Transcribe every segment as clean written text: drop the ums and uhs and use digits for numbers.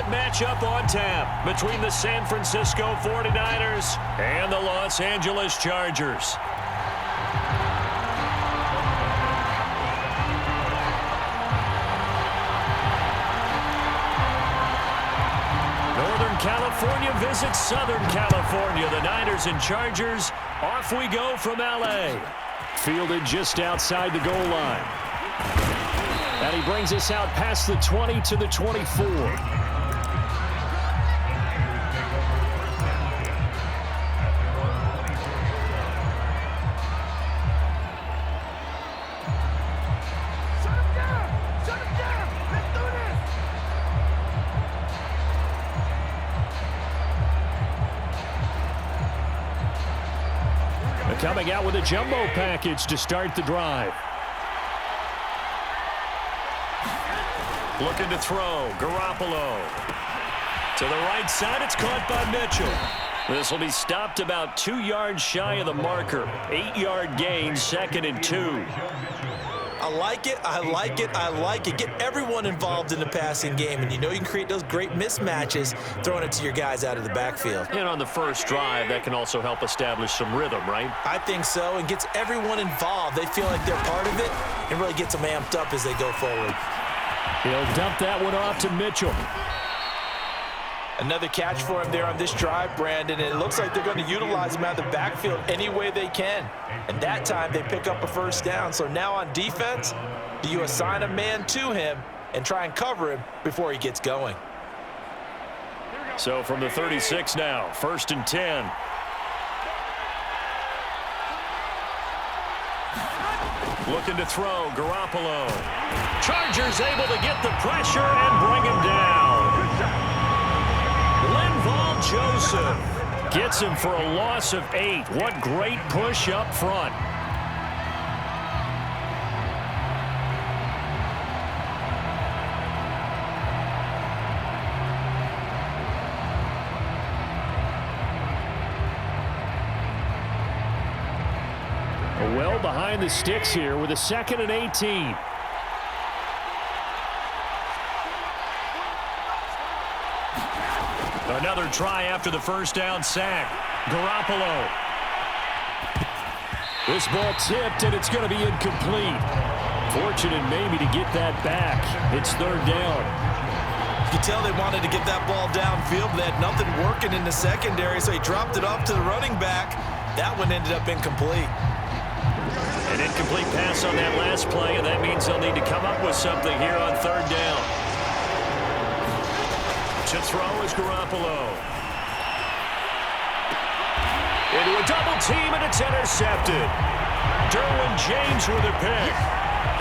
matchup on tap between the San Francisco 49ers and the Los Angeles Chargers. Northern California visits Southern California. The Niners and Chargers, off we go from L.A. Fielded just outside the goal line. And he brings us out past the 20 to the 24. Coming out with a jumbo package to start the drive. Looking to throw. Garoppolo. To the right side, it's caught by Mitchell. This will be stopped about 2 yards shy of the marker. 8-yard gain, 2nd and 2. I like it, I like it, I like it. Get everyone involved in the passing game, and you know you can create those great mismatches throwing it to your guys out of the backfield. And on the first drive, that can also help establish some rhythm, right? I think so, and gets everyone involved. They feel like they're part of it, and really gets them amped up as they go forward. He'll dump that one off to Mitchell. Another catch for him there on this drive, Brandon, and it looks like they're going to utilize him out of the backfield any way they can. And that time they pick up a first down. So now on defense, do you assign a man to him and try and cover him before he gets going? So from the 36 now, 1st and 10. Looking to throw, Garoppolo. Chargers able to get the pressure and bring him down. Linval Joseph gets him for a loss of 8. What great push up front. Well behind the sticks here with a 2nd and 18. Another try after the first down sack. Garoppolo. This ball tipped, and it's going to be incomplete. Fortunate maybe to get that back. It's 3rd down. You can tell they wanted to get that ball downfield, but they had nothing working in the secondary, so he dropped it off to the running back. That one ended up incomplete. An incomplete pass on that last play, and that means they'll need to come up with something here on 3rd down. To throw is Garoppolo. Into a double team, and it's intercepted. Derwin James with a pick.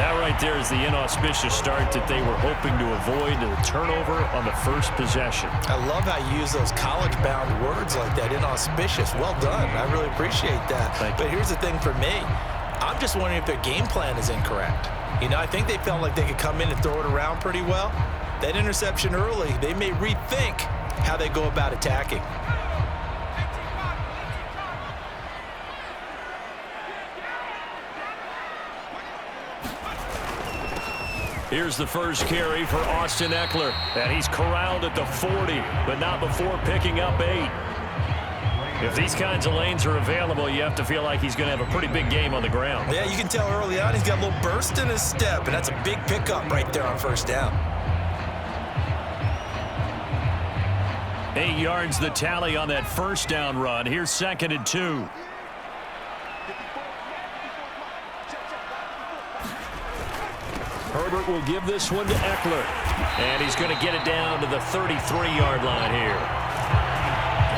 That right there is the inauspicious start that they were hoping to avoid, the turnover on the first possession. I love how you use those college-bound words like that, inauspicious. Well done. I really appreciate that. But here's the thing for me. I'm just wondering if their game plan is incorrect. You know, I think they felt like they could come in and throw it around pretty well. That interception early, they may rethink how they go about attacking. Here's the first carry for Austin Eckler, and he's corralled at the 40, but not before picking up 8. If these kinds of lanes are available, you have to feel like he's going to have a pretty big game on the ground. Yeah, you can tell early on he's got a little burst in his step, and that's a big pickup right there on 1st down. 8 yards the tally on that 1st down run. Here's 2nd and 2. Herbert will give this one to Eckler. And he's going to get it down to the 33-yard line here.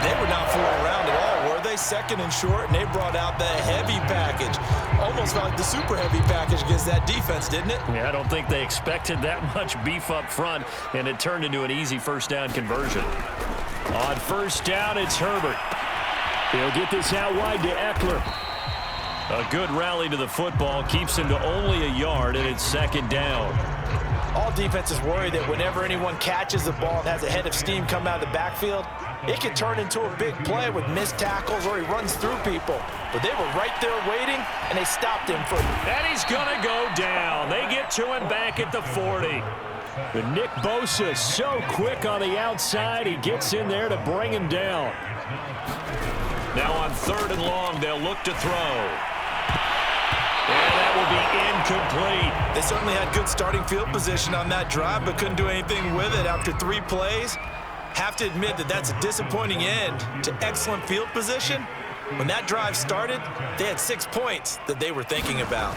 They were not fooling around at all, were they? 2nd and short, and they brought out the heavy package. Almost felt like the super heavy package against that defense, didn't it? Yeah, I don't think they expected that much beef up front, and it turned into an easy 1st down conversion. On 1st down, it's Herbert. He'll get this out wide to Eckler. A good rally to the football keeps him to only a yard, and it's 2nd down. All defenses worry that whenever anyone catches the ball and has a head of steam come out of the backfield, it can turn into a big play with missed tackles or he runs through people. But they were right there waiting, and they stopped him for... And he's going to go down. They get to him back at the 40. But Nick Bosa so quick on the outside. He gets in there to bring him down. Now on 3rd and long, they'll look to throw. And that will be incomplete. They certainly had good starting field position on that drive, but couldn't do anything with it after 3 plays. Have to admit that that's a disappointing end to excellent field position. When that drive started, they had 6 points that they were thinking about.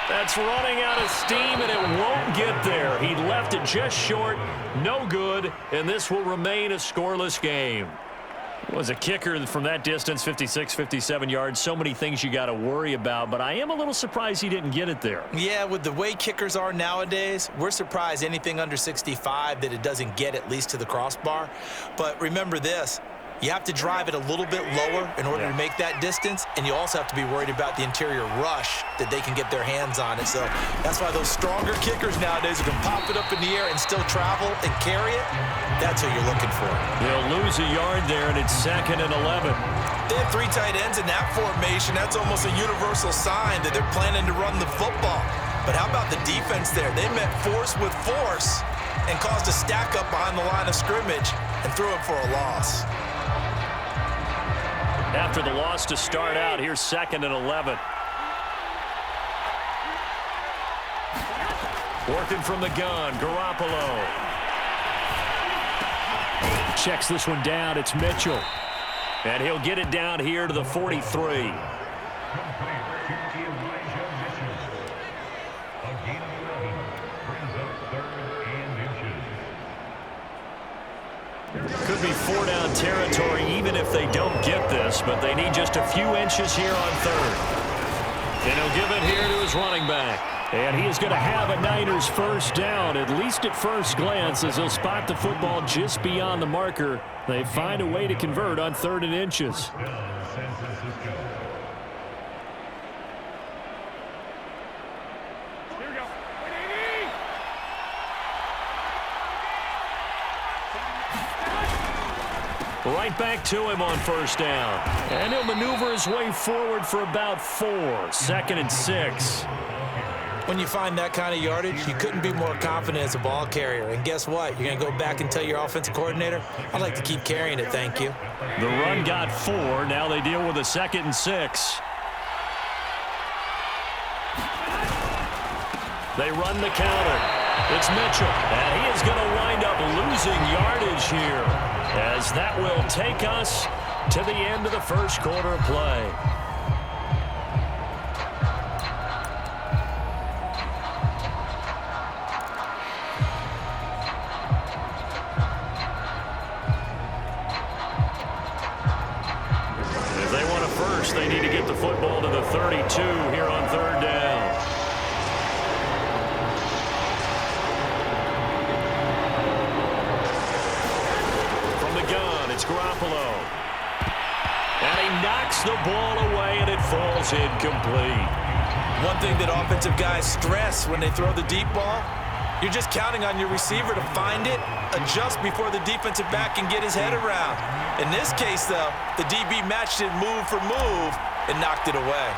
That's running out of steam, and it won't get there. He left it just short, no good, and this will remain a scoreless game. Was a kicker from that distance, 56, 57 yards. So many things you got to worry about, but I am a little surprised he didn't get it there. Yeah, with the way kickers are nowadays, we're surprised anything under 65 that it doesn't get at least to the crossbar. But remember this. You have to drive it a little bit lower in order to make that distance, and you also have to be worried about the interior rush that they can get their hands on it. So that's why those stronger kickers nowadays who can pop it up in the air and still travel and carry it, that's who you're looking for. They'll lose a yard there, and it's 2nd and 11. They have 3 tight ends in that formation. That's almost a universal sign that they're planning to run the football. But how about the defense there? They met force with force and caused a stack up behind the line of scrimmage and threw it for a loss. After the loss to start out, here's 2nd and 11. Working from the gun, Garoppolo. Checks this one down, it's Mitchell. And he'll get it down here to the 43. Could be 4-down territory even if they don't get this, but they need just a few inches here on 3rd. And he'll give it here to his running back. And he is going to have a Niners first down, at least at first glance, as he'll spot the football just beyond the marker. They find a way to convert on 3rd and inches. Right back to him on 1st down. And he'll maneuver his way forward for about 4. 2nd and 6. When you find that kind of yardage, you couldn't be more confident as a ball carrier. And guess what? You're going to go back and tell your offensive coordinator, I'd like to keep carrying it, thank you. The run got 4. Now they deal with a 2nd and 6. They run the counter. It's Mitchell. And he is going to wind up losing yardage here, as that will take us to the end of the first quarter of play. If they want a first, they need to get the football to the 32 here on 3rd down. It's Garoppolo. And he knocks the ball away, and it falls incomplete. One thing that offensive guys stress when they throw the deep ball, you're just counting on your receiver to find it, adjust before the defensive back can get his head around. In this case, though, the DB matched it move for move and knocked it away.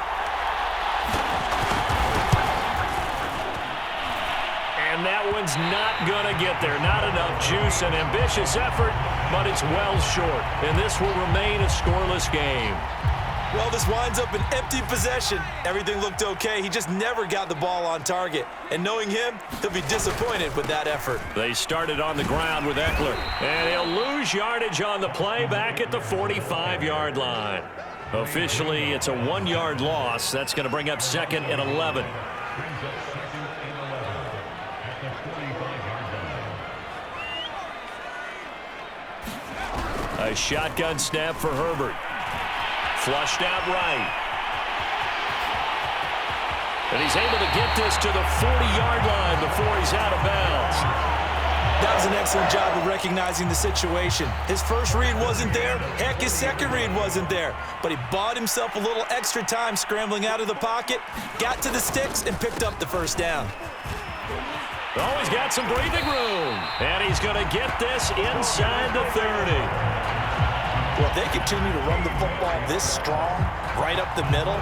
And that one's not going to get there. Not enough juice. An ambitious effort, but it's well short. And this will remain a scoreless game. Well, this winds up an empty possession. Everything looked okay. He just never got the ball on target. And knowing him, he'll be disappointed with that effort. They started on the ground with Eckler. And he'll lose yardage on the play back at the 45-yard line. Officially, it's a 1-yard loss. That's going to bring up 2nd and 11. A shotgun snap for Herbert. Flushed out right. And he's able to get this to the 40-yard line before he's out of bounds. That was an excellent job of recognizing the situation. His first read wasn't there. Heck, his second read wasn't there. But he bought himself a little extra time scrambling out of the pocket, got to the sticks, and picked up the first down. Oh, he's got some breathing room. And he's going to get this inside the 30. Well, if they continue to run the football this strong, right up the middle,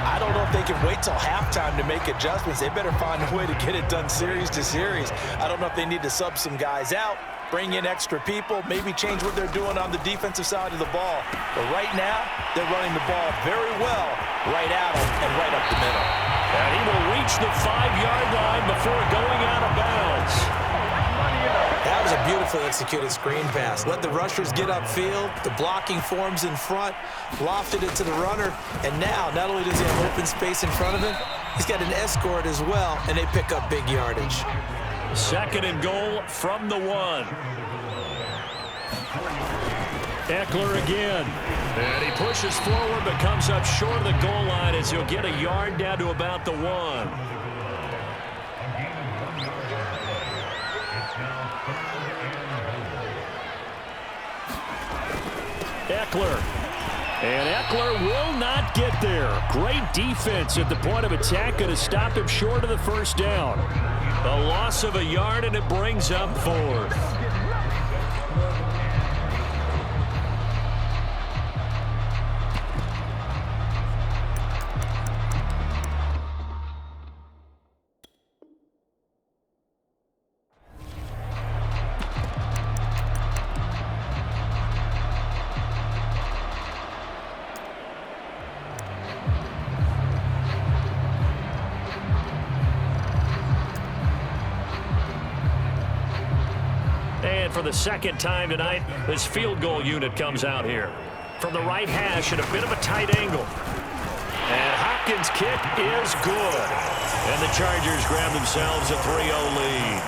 I don't know if they can wait till halftime to make adjustments. They better find a way to get it done series to series. I don't know if they need to sub some guys out, bring in extra people, maybe change what they're doing on the defensive side of the ball. But right now, they're running the ball very well right at them and right up the middle. And he will reach the 5-yard line before going out of bounds. That was a beautifully executed screen pass. Let the rushers get upfield. The blocking forms in front. Lofted it to the runner. And now, not only does he have open space in front of him, he's got an escort as well, and they pick up big yardage. 2nd and goal from the 1. Eckler again. And he pushes forward but comes up short of the goal line as he'll get a yard down to about the 1. Eckler. And Eckler will not get there. Great defense at the point of attack. Going to stop him short of the first down. A loss of a yard, and it brings up 4th. For the 2nd time tonight, this field goal unit comes out here. From the right hash at a bit of a tight angle. And Hopkins' kick is good. And the Chargers grab themselves a 3-0 lead.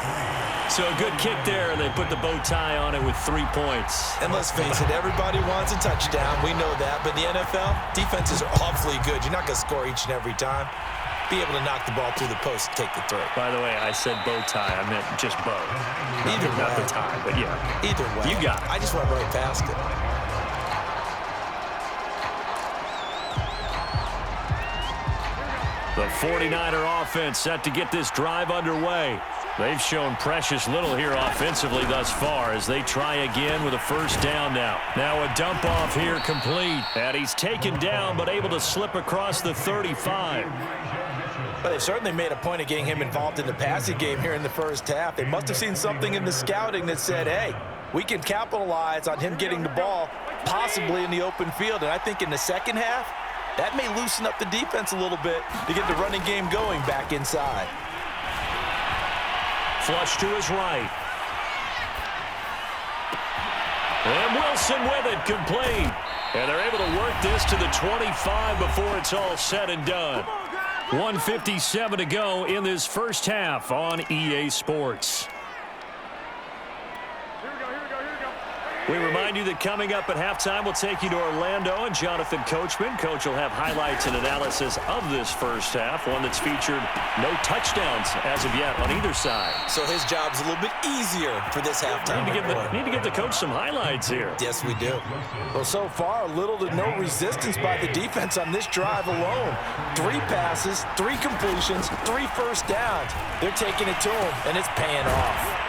So a good kick there, and they put the bow tie on it with 3 points. And let's face it, everybody wants a touchdown. We know that. But the NFL, defenses are awfully good. You're not going to score each and every time. Be able to knock the ball through the post and take the throw. By the way, I said bow tie. I meant just bow. Either way. Not the tie, but yeah. Either way. You got it. I just went right past it. The 49er offense set to get this drive underway. They've shown precious little here offensively thus far as they try again with a first down now. Now a dump off here complete. And he's taken down but able to slip across the 35. But they certainly made a point of getting him involved in the passing game here in the first half. They must have seen something in the scouting that said, hey, we can capitalize on him getting the ball possibly in the open field. And I think in the second half, that may loosen up the defense a little bit to get the running game going back inside. Flush to his right. And Wilson with it, complete. And they're able to work this to the 25 before it's all said and done. 1:57 to go in this first half on EA Sports. We remind you that coming up at halftime, we'll take you to Orlando and Jonathan Coachman. Coach will have highlights and analysis of this first half, one that's featured no touchdowns as of yet on either side. So his job's a little bit easier for this halftime. Need to give the coach some highlights here. Yes, we do. Well, so far, little to no resistance by the defense on this drive alone. 3 passes, 3 completions, 3 first downs. They're taking it to him, and it's paying off.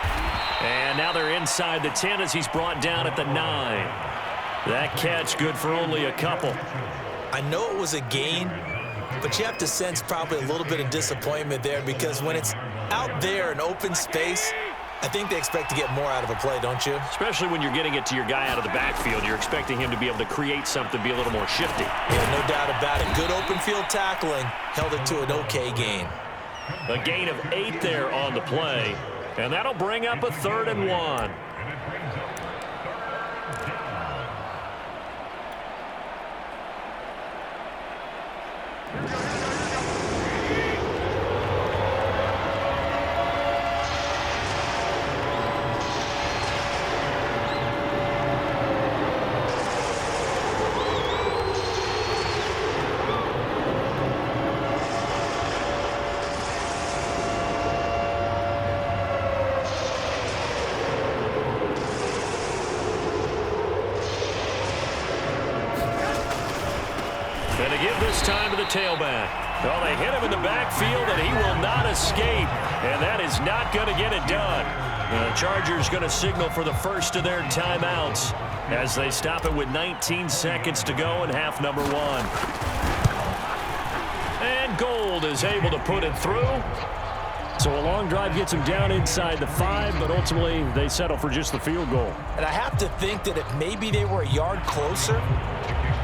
And now they're inside the 10 as he's brought down at the 9. That catch good for only a couple. I know it was a gain, but you have to sense probably a little bit of disappointment there because when it's out there in open space, I think they expect to get more out of a play, don't you? Especially when you're getting it to your guy out of the backfield. You're expecting him to be able to create something, be a little more shifty. Yeah, no doubt about it. Good open field tackling. Held it to an okay gain. A gain of 8 there on the play. And that'll bring up a 3rd and 1. And to give this time to the tailback. Well, they hit him in the backfield, and he will not escape. And that is not going to get it done. The Chargers going to signal for the first of their timeouts as they stop it with 19 seconds to go in half number 1. And Gold is able to put it through. So a long drive gets them down inside the 5, but ultimately they settle for just the field goal. And I have to think that if maybe they were a yard closer,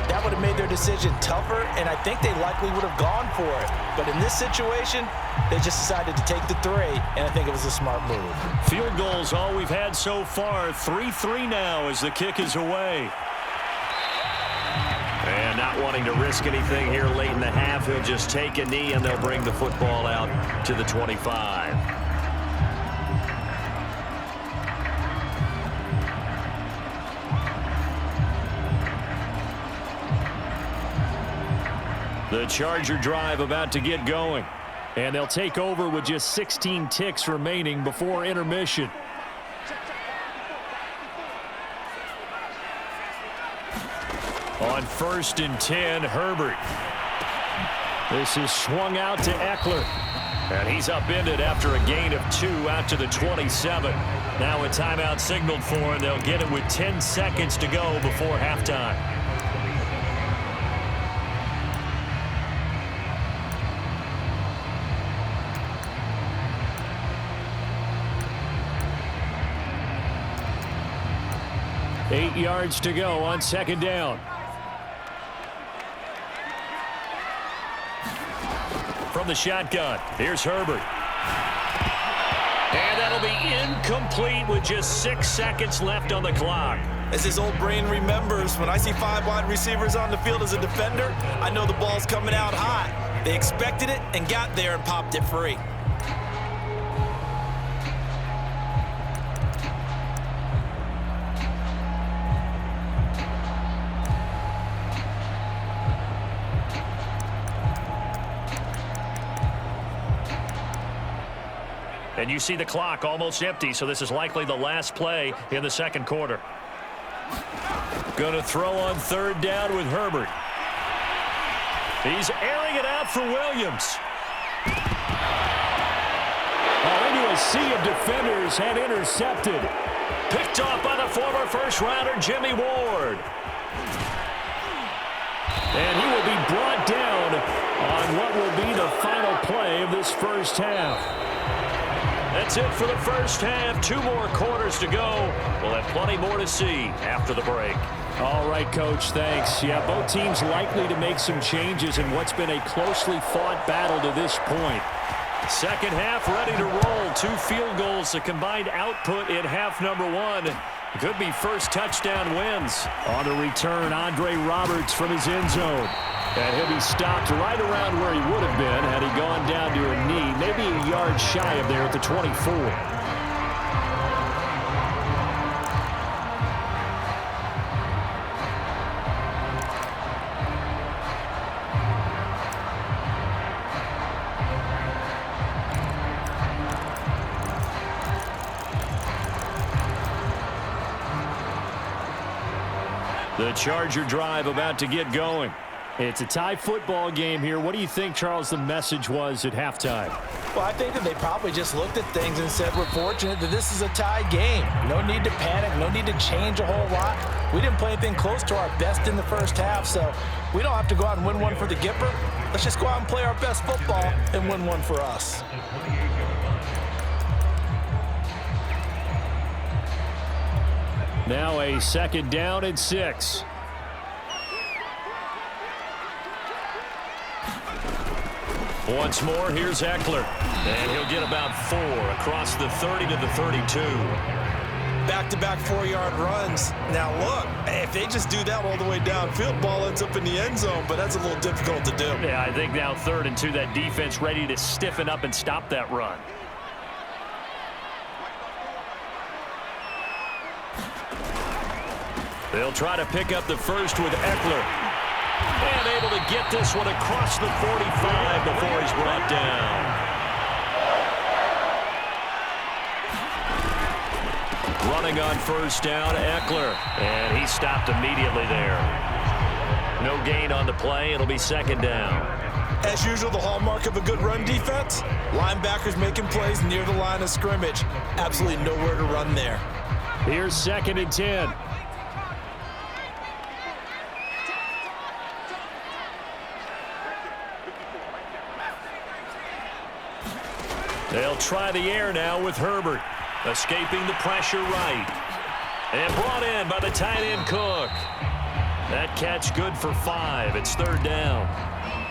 that would have made their decision tougher, and I think they likely would have gone for it. But in this situation, they just decided to take the 3, and I think it was a smart move. Field goals all we've had so far. 3-3 now as the kick is away. And not wanting to risk anything here late in the half, he'll just take a knee, and they'll bring the football out to the 25. The Charger drive about to get going. And they'll take over with just 16 ticks remaining before intermission. On 1st and 10, Herbert. This is swung out to Eckler. And he's upended after a gain of 2 out to the 27. Now a timeout signaled for, and they'll get it with 10 seconds to go before halftime. Eight yards to go on 2nd down. From the shotgun, here's Herbert. And that'll be incomplete with just 6 seconds left on the clock. As his old brain remembers, when I see 5 wide receivers on the field as a defender, I know the ball's coming out hot. They expected it and got there and popped it free. And you see the clock almost empty, so this is likely the last play in the 2nd quarter. Going to throw on 3rd down with Herbert. He's airing it out for Williams. Into a sea of defenders and intercepted. Picked off by the former first-rounder Jimmy Ward. And he will be brought down on what will be the final play of this first half. That's it for the first half. 2 more quarters to go. We'll have plenty more to see after the break. All right, Coach, thanks. Yeah, both teams likely to make some changes in what's been a closely fought battle to this point. 2nd half ready to roll. 2 field goals, the combined output in half number 1. Could be first touchdown wins. On the return, Andre Roberts from his end zone. And he'll be stopped right around where he would have been had he gone down to a knee, maybe a yard shy of there at the 24. The Charger drive about to get going. It's a tie football game here. What do you think, Charles, the message was at halftime? Well, I think that they probably just looked at things and said, we're fortunate that this is a tie game. No need to panic, no need to change a whole lot. We didn't play anything close to our best in the first half, so we don't have to go out and win one for the Gipper. Let's just go out and play our best football and win one for us. Now a 2nd down and 6. Once more, here's Eckler. And he'll get about 4 across the 30 to the 32. Back-to-back 4-yard runs. Now, look, if they just do that all the way downfield, ball ends up in the end zone, but that's a little difficult to do. Yeah, I think now 3rd and 2, that defense ready to stiffen up and stop that run. They'll try to pick up the first with Eckler. And able to get this one across the 45 before he's brought down. Running on 1st down, Eckler. And he stopped immediately there. No gain on the play. It'll be 2nd down. As usual, the hallmark of a good run defense, linebackers making plays near the line of scrimmage. Absolutely nowhere to run there. Here's 2nd and 10. They'll try the air now with Herbert. Escaping the pressure right. And brought in by the tight end Cook. That catch good for 5. It's 3rd down.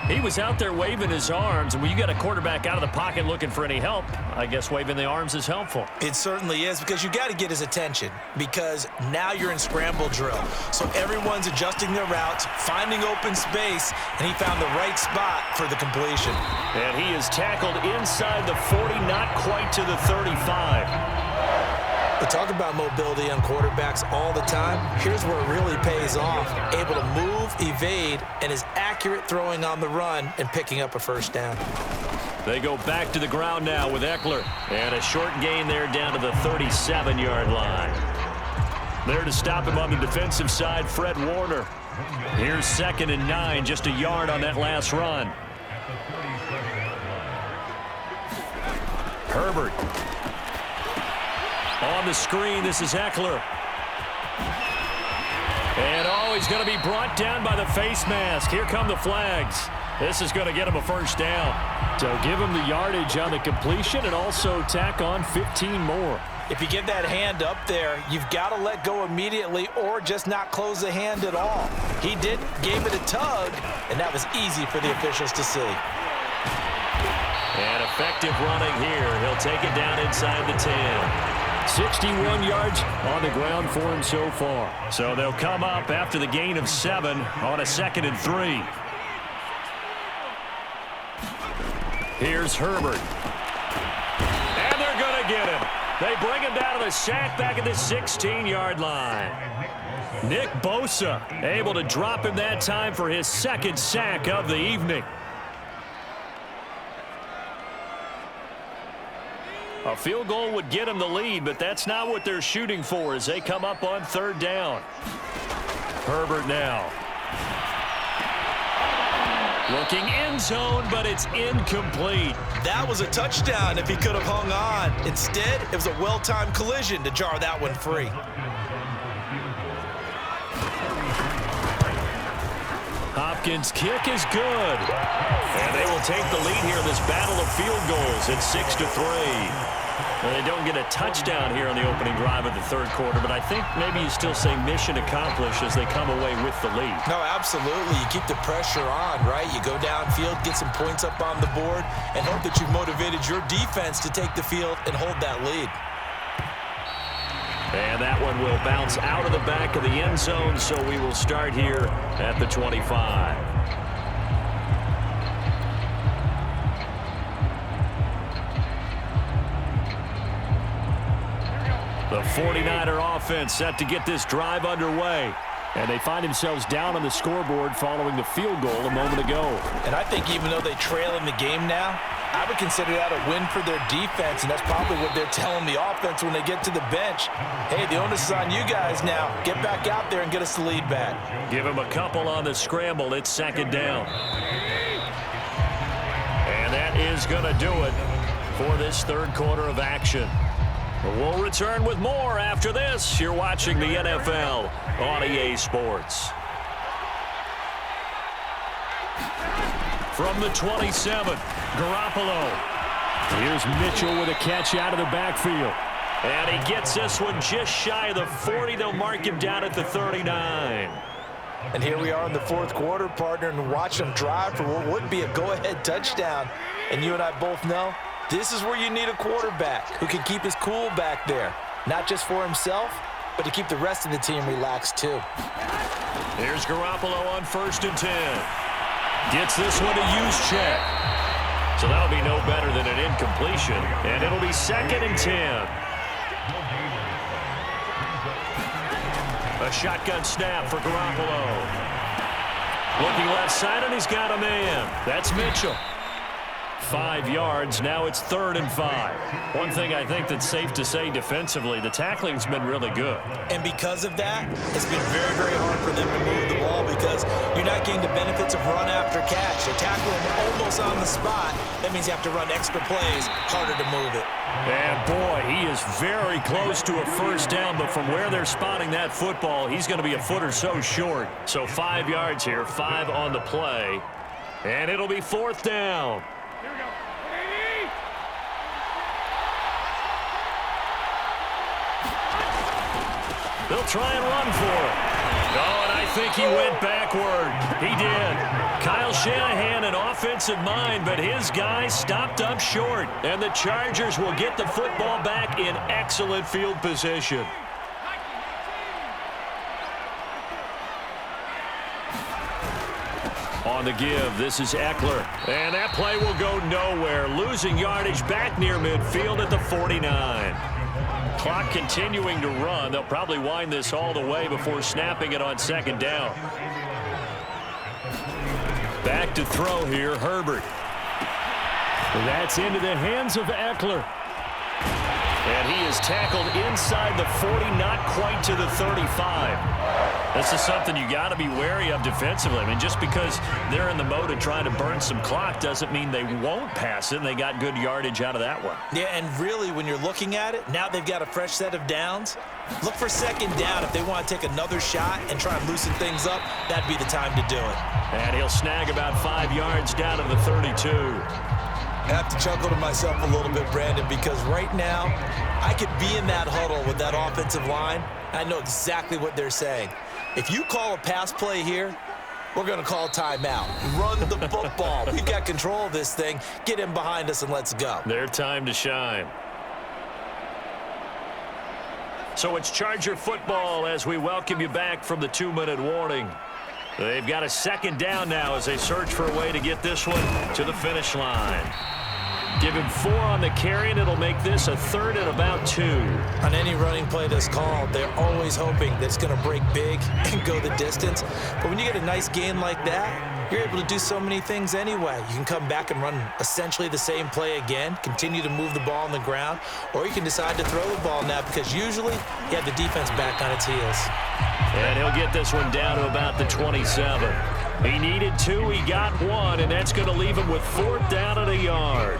He was out there waving his arms, and when you got a quarterback out of the pocket looking for any help, I guess waving the arms is helpful. It certainly is, because you got to get his attention, because now you're in scramble drill. So everyone's adjusting their routes, finding open space, and he found the right spot for the completion. And he is tackled inside the 40, not quite to the 35. We talk about mobility on quarterbacks all the time. Here's where it really pays off. Able to move, evade, and is accurate throwing on the run and picking up a 1st down. They go back to the ground now with Eckler. And a short gain there down to the 37-yard line. There to stop him on the defensive side, Fred Warner. Here's 2nd and 9, just a yard on that last run. Herbert. On the screen, this is Eckler. And he's going to be brought down by the face mask. Here come the flags. This is going to get him a 1st down. So give him the yardage on the completion and also tack on 15 more. If you get that hand up there, you've got to let go immediately or just not close the hand at all. He didn't, gave it a tug, and that was easy for the officials to see. And effective running here. He'll take it down inside the 10. 61 yards on the ground for him so far. So they'll come up after the gain of 7 on a 2nd and 3. Here's Herbert. And they're going to get him. They bring him down to the sack back at the 16-yard line. Nick Bosa able to drop him that time for his 2nd sack of the evening. A field goal would get them the lead, but that's not what they're shooting for as they come up on 3rd down. Herbert now. Looking end zone, but it's incomplete. That was a touchdown if he could have hung on. Instead, it was a well-timed collision to jar that one free. Hopkins' kick is good. And they will take the lead here in this battle of field goals. It's 6-3. Well, they don't get a touchdown here on the opening drive of the 3rd quarter, but I think maybe you still say mission accomplished as they come away with the lead. No, absolutely. You keep the pressure on, right? You go downfield, get some points up on the board, and hope that you've motivated your defense to take the field and hold that lead. And that one will bounce out of the back of the end zone, so we will start here at the 25. The 49er offense set to get this drive underway. And they find themselves down on the scoreboard following the field goal a moment ago. And I think even though they trail in the game now, I would consider that a win for their defense, and that's probably what they're telling the offense when they get to the bench. Hey, the onus is on you guys now. Get back out there and get us the lead back. Give them a couple on the scramble. It's 2nd down. And that is going to do it for this 3rd quarter of action. We'll return with more after this. You're watching the NFL on EA Sports. From the 27, Garoppolo. Here's Mitchell with a catch out of the backfield. And he gets this one just shy of the 40. They'll mark him down at the 39. And here we are in the 4th quarter, partner, and watch them drive for what would be a go-ahead touchdown. And you and I both know this is where you need a quarterback who can keep his cool back there, not just for himself, but to keep the rest of the team relaxed too. Here's Garoppolo on 1st and 10. Gets this one to use check. So that'll be no better than an incompletion, and it'll be 2nd and 10. A shotgun snap for Garoppolo. Looking left side, and he's got a man. That's Mitchell. 5 yards. Now it's 3rd and 5. One thing I think that's safe to say defensively, the tackling's been really good. And because of that, it's been very, very hard for them to move the ball because you're not getting the benefits of run after catch. They tackle him almost on the spot. That means you have to run extra plays, harder to move it. And boy, he is very close to a first down, but from where they're spotting that football, he's going to be a foot or so short. So 5 yards here, 5 on the play, and it'll be 4th down. Here we go. They'll try and run for it. Oh, and I think he went backward. He did. Kyle Shanahan, an offensive mind, but his guys stopped up short. And the Chargers will get the football back in excellent field position. On the give, this is Eckler. And that play will go nowhere. Losing yardage back near midfield at the 49. Clock continuing to run. They'll probably wind this all the way before snapping it on 2nd down. Back to throw here, Herbert. That's into the hands of Eckler. And he is tackled inside the 40, not quite to the 35. This is something you got to be wary of defensively. I mean, just because they're in the mode of trying to burn some clock doesn't mean they won't pass it, and they got good yardage out of that one. Yeah, and really, when you're looking at it, now they've got a fresh set of downs. Look for 2nd down. If they want to take another shot and try and loosen things up, that'd be the time to do it. And he'll snag about 5 yards down to the 32. I have to chuckle to myself a little bit, Brandon, because right now I could be in that huddle with that offensive line. I know exactly what they're saying. If you call a pass play here, we're going to call timeout. Run the football. We've got control of this thing. Get in behind us and let's go. Their time to shine. So it's Charger football as we welcome you back from the 2-minute warning. They've got a 2nd down now as they search for a way to get this one to the finish line. Give him 4 on the carry, and it'll make this a 3rd and about 2. On any running play that's called, they're always hoping that it's going to break big and go the distance. But when you get a nice gain like that, you're able to do so many things anyway. You can come back and run essentially the same play again, continue to move the ball on the ground, or you can decide to throw the ball now because usually you have the defense back on its heels. And he'll get this one down to about the 27. He needed 2, he got 1, and that's going to leave him with 4th down and a yard.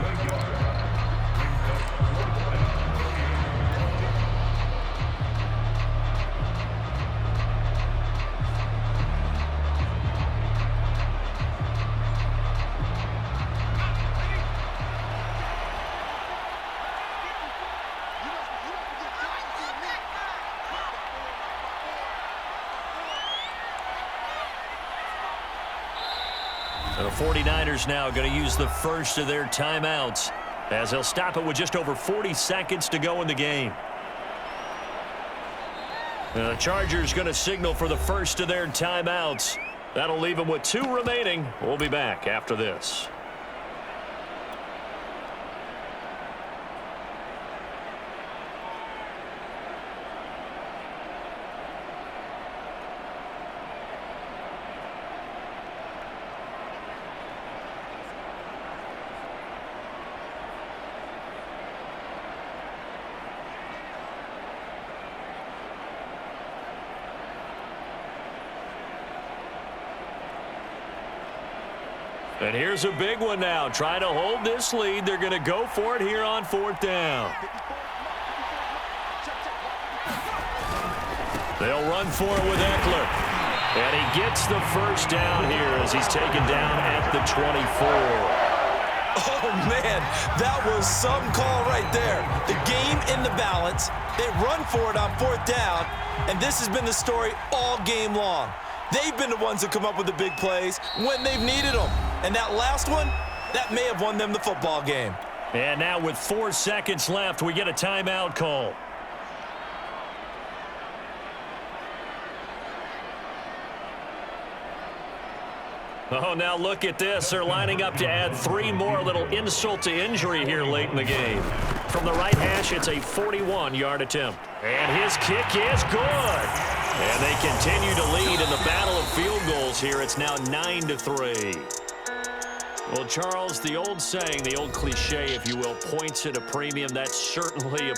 The 49ers now going to use the first of their timeouts as they'll stop it with just over 40 seconds to go in the game. The Chargers going to signal for the first of their timeouts. That'll leave them with 2 remaining. We'll be back after this. And here's a big one now. Trying to hold this lead. They're going to go for it here on 4th down. They'll run for it with Eckler. And he gets the first down here as he's taken down at the 24. Oh, man, that was some call right there. The game in the balance. They run for it on 4th down, and this has been the story all game long. They've been the ones that come up with the big plays when they've needed them. And that last one, that may have won them the football game. And now with 4 seconds left, we get a timeout call. Oh, now look at this. They're lining up to add 3 more. Little insult to injury here late in the game. From the right hash, it's a 41-yard attempt. And his kick is good. And they continue to lead in the battle of field goals here. It's now 9-3. Well, Charles, the old saying, the old cliche, if you will, points at a premium. That's certainly a